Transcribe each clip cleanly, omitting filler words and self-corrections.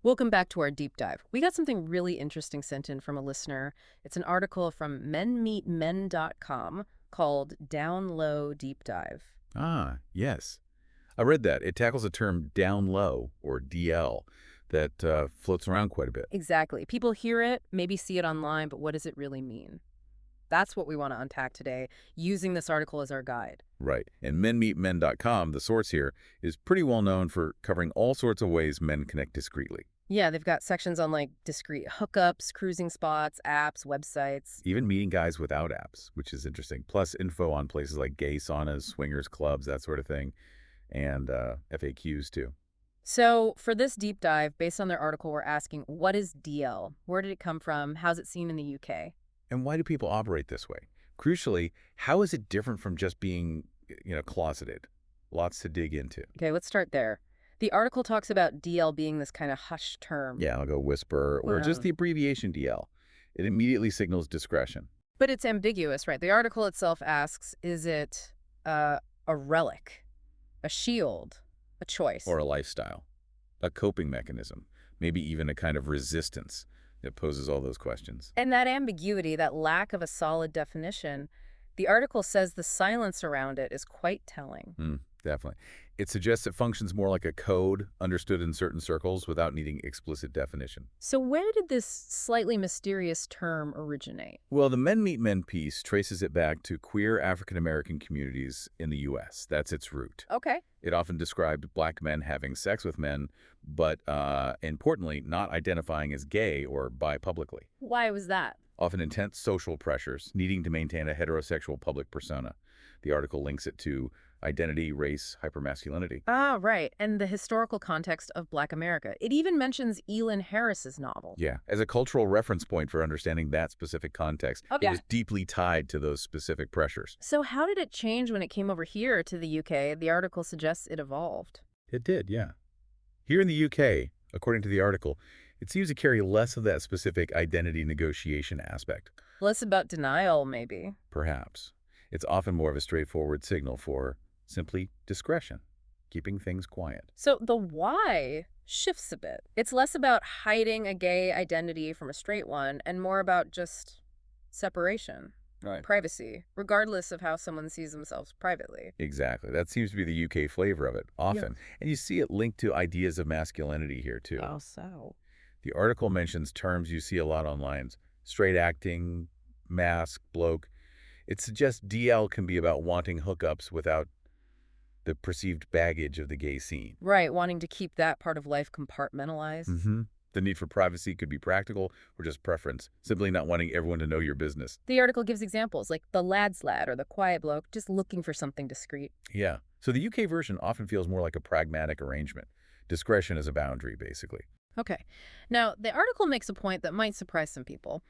Welcome back to our deep dive. We got something really interesting sent in from a listener. It's an article from MenMeetMen.com called Down Low Deep Dive. Ah, yes. I read that. It tackles a term down low, or DL, that floats around quite a bit. Exactly. People hear it, maybe see it online, but what does it really mean? That's what we want to unpack today, using this article as our guide. Right. And MenMeetMen.com, the source here, is pretty well known for covering all sorts of ways men connect discreetly. Yeah, they've got sections on like discrete hookups, cruising spots, apps, websites. Even meeting guys without apps, which is interesting. Plus info on places like gay saunas, swingers clubs, that sort of thing, and FAQs too. So, for this deep dive, based on their article, we're asking, what is DL? Where did it come from? How's it seen in the UK? And why do people operate this way? Crucially, how is it different from just being, closeted? Lots to dig into. Okay, let's start there. The article talks about DL being this kind of hushed term. Yeah, I'll go whisper, or just Wow. the abbreviation DL. It immediately signals discretion. But it's ambiguous, right? The article itself asks, is it a relic, a shield, a choice? Or a lifestyle, a coping mechanism, maybe even a kind of resistance. It poses all those questions. And that ambiguity, that lack of a solid definition, the article says the silence around it is quite telling. Definitely. It suggests it functions more like a code understood in certain circles without needing explicit definition. So where did this slightly mysterious term originate? Well, the Men Meet Men piece traces it back to queer African-American communities in the U.S. That's its root. Okay. It often described black men having sex with men, but importantly, not identifying as gay or bi publicly. Why was that? Often intense social pressures, needing to maintain a heterosexual public persona. The article links it to identity, race, hypermasculinity. Ah, right. And the historical context of Black America. It even mentions Elin Harris's novel. Yeah, as a cultural reference point for understanding that specific context, Okay. it was deeply tied to those specific pressures. So how did it change when it came over here to the UK? The article suggests it evolved. It did, yeah. Here in the UK, according to the article, it seems to carry less of that specific identity negotiation aspect. Less about denial, maybe. Perhaps. It's often more of a straightforward signal for simply discretion, keeping things quiet. So the why shifts a bit. It's less about hiding a gay identity from a straight one and more about just separation, Right. privacy, regardless of how someone sees themselves privately. Exactly. That seems to be the UK flavor of it, often. And you see it linked to ideas of masculinity here, too. How so? The article mentions terms you see a lot online: straight acting, mask, bloke. It suggests DL can be about wanting hookups without the perceived baggage of the gay scene. Right, wanting to keep that part of life compartmentalized. The need for privacy could be practical or just preference, simply not wanting everyone to know your business. The article gives examples like the lad's lad or the quiet bloke just looking for something discreet. Yeah. So the UK version often feels more like a pragmatic arrangement. Discretion is a boundary, basically. Okay. Now, the article makes a point that might surprise some people.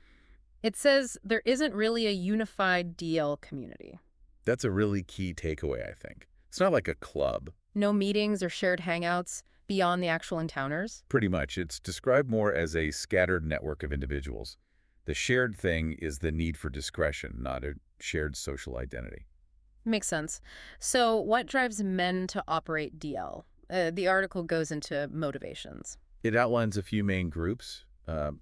It says there isn't really a unified DL community. That's a really key takeaway, I think. It's not like a club. No meetings or shared hangouts beyond the actual encounters. Pretty much. It's described more as a scattered network of individuals. The shared thing is the need for discretion, not a shared social identity. Makes sense. So what drives men to operate DL? The article goes into motivations. It outlines a few main groups,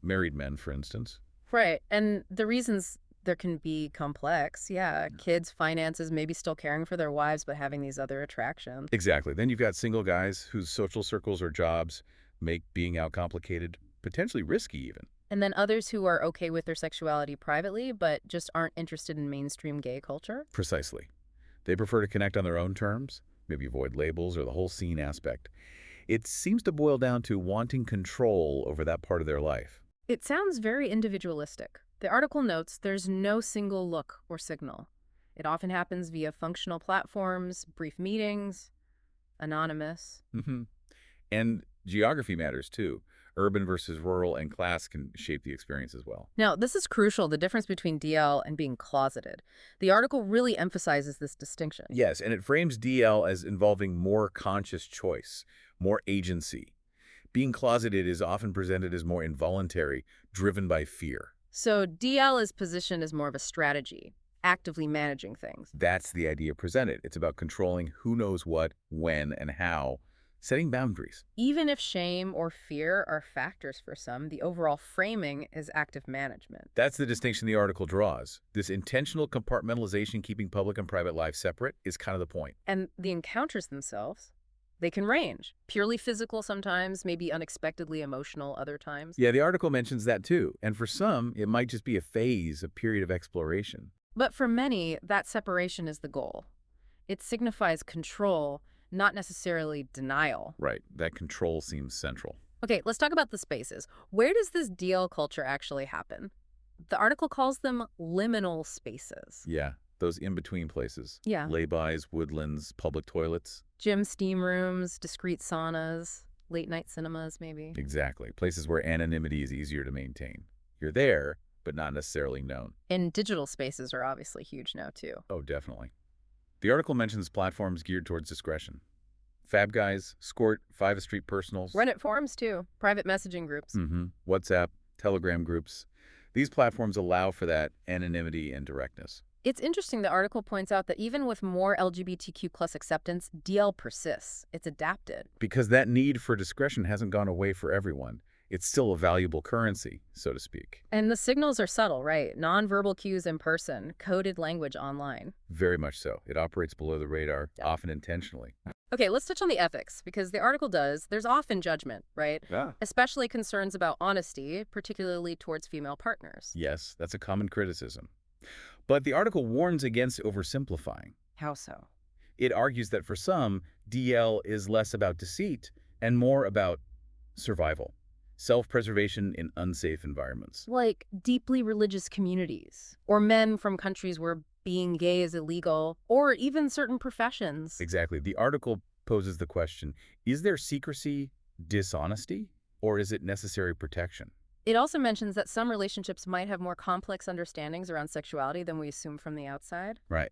married men, for instance. Right. And the reasons there can be complex. Yeah. Kids, finances, maybe still caring for their wives, but having these other attractions. Exactly. Then you've got single guys whose social circles or jobs make being out complicated, potentially risky even. And then others who are okay with their sexuality privately, but just aren't interested in mainstream gay culture. Precisely. They prefer to connect on their own terms, maybe avoid labels or the whole scene aspect. It seems to boil down to wanting control over that part of their life. It sounds very individualistic. The article notes there's no single look or signal. It often happens via functional platforms, brief meetings, anonymous. And geography matters too. Urban versus rural and class can shape the experience as well. Now, this is crucial, the difference between DL and being closeted. The article really emphasizes this distinction. Yes, and it frames DL as involving more conscious choice, more agency. Being closeted is often presented as more involuntary, driven by fear. So DL is positioned as more of a strategy, actively managing things. That's the idea presented. It's about controlling who knows what, when, and how, setting boundaries. Even if shame or fear are factors for some, the overall framing is active management. That's the distinction the article draws. This intentional compartmentalization, keeping public and private life separate, is kind of the point. And the encounters themselves, they can range. Purely physical sometimes, maybe unexpectedly emotional other times. Yeah, the article mentions that too. And for some, it might just be a phase, a period of exploration. But for many, that separation is the goal. It signifies control, not necessarily denial. Right. That control seems central. Okay, let's talk about the spaces. Where does this DL culture actually happen? The article calls them liminal spaces. Yeah, those in-between places. Yeah. Laybys, woodlands, public toilets. Gym steam rooms, discreet saunas, late night cinemas, maybe. Exactly. Places where anonymity is easier to maintain. You're there, but not necessarily known. And digital spaces are obviously huge now, too. Oh, definitely. The article mentions platforms geared towards discretion. Fab Guys, Skort, Five Street Personals. Reddit forums, too. Private messaging groups. WhatsApp, Telegram groups. These platforms allow for that anonymity and directness. It's interesting the article points out that even with more LGBTQ plus acceptance, DL persists. It's adapted. Because that need for discretion hasn't gone away for everyone. It's still a valuable currency, so to speak. And the signals are subtle, right? Nonverbal cues in person, coded language online. Very much so. It operates below the radar, Yeah. often intentionally. Okay, let's touch on the ethics, because the article there's often judgment, right? Yeah. Especially concerns about honesty, particularly towards female partners. Yes, that's a common criticism. But the article warns against oversimplifying. How so? It argues that for some, DL is less about deceit and more about survival, self-preservation in unsafe environments. Like deeply religious communities, or men from countries where being gay is illegal, or even certain professions. Exactly. The article poses the question, is there secrecy dishonesty, or is it necessary protection? It also mentions that some relationships might have more complex understandings around sexuality than we assume from the outside. Right.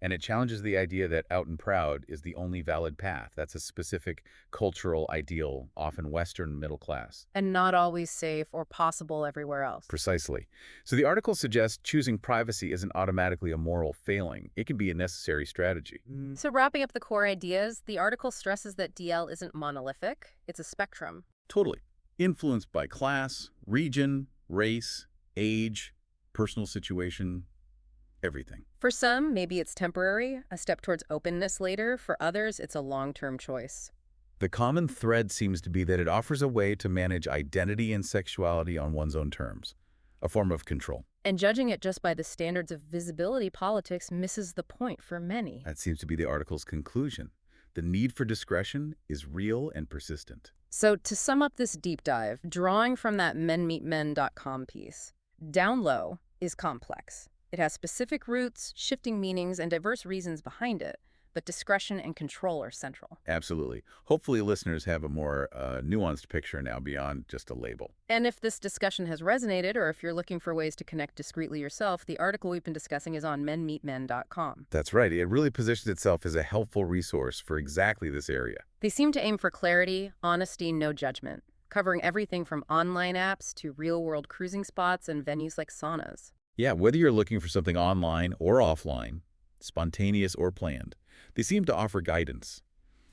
And it challenges the idea that out and proud is the only valid path. That's a specific cultural ideal, often Western middle class. And not always safe or possible everywhere else. Precisely. So the article suggests choosing privacy isn't automatically a moral failing. It can be a necessary strategy. So wrapping up the core ideas, the article stresses that DL isn't monolithic. It's a spectrum. Totally. Influenced by class, region, race, age, personal situation, everything. For some, maybe it's temporary, a step towards openness later. For others, it's a long-term choice. The common thread seems to be that it offers a way to manage identity and sexuality on one's own terms, a form of control. And judging it just by the standards of visibility politics misses the point for many. That seems to be the article's conclusion. The need for discretion is real and persistent. So to sum up this deep dive, drawing from that MenMeetMen.com piece, down low is complex. It has specific roots, shifting meanings, and diverse reasons behind it, but discretion and control are central. Absolutely. Hopefully listeners have a more nuanced picture now beyond just a label. And if this discussion has resonated, or if you're looking for ways to connect discreetly yourself, the article we've been discussing is on MenMeetMen.com. That's right. It really positions itself as a helpful resource for exactly this area. They seem to aim for clarity, honesty, no judgment, covering everything from online apps to real-world cruising spots and venues like saunas. Yeah, whether you're looking for something online or offline, spontaneous or planned, they seem to offer guidance,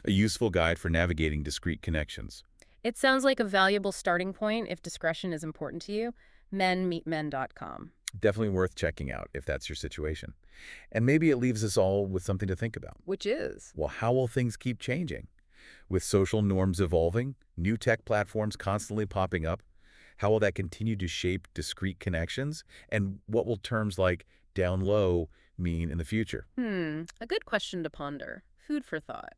a useful guide for navigating discrete connections. It sounds like a valuable starting point if discretion is important to you. MenMeetMen.com. Definitely worth checking out if that's your situation. And maybe it leaves us all with something to think about. Which is? Well, how will things keep changing? With social norms evolving, new tech platforms constantly popping up, how will that continue to shape discrete connections? And what will terms like down low mean in the future? A good question to ponder. Food for thought.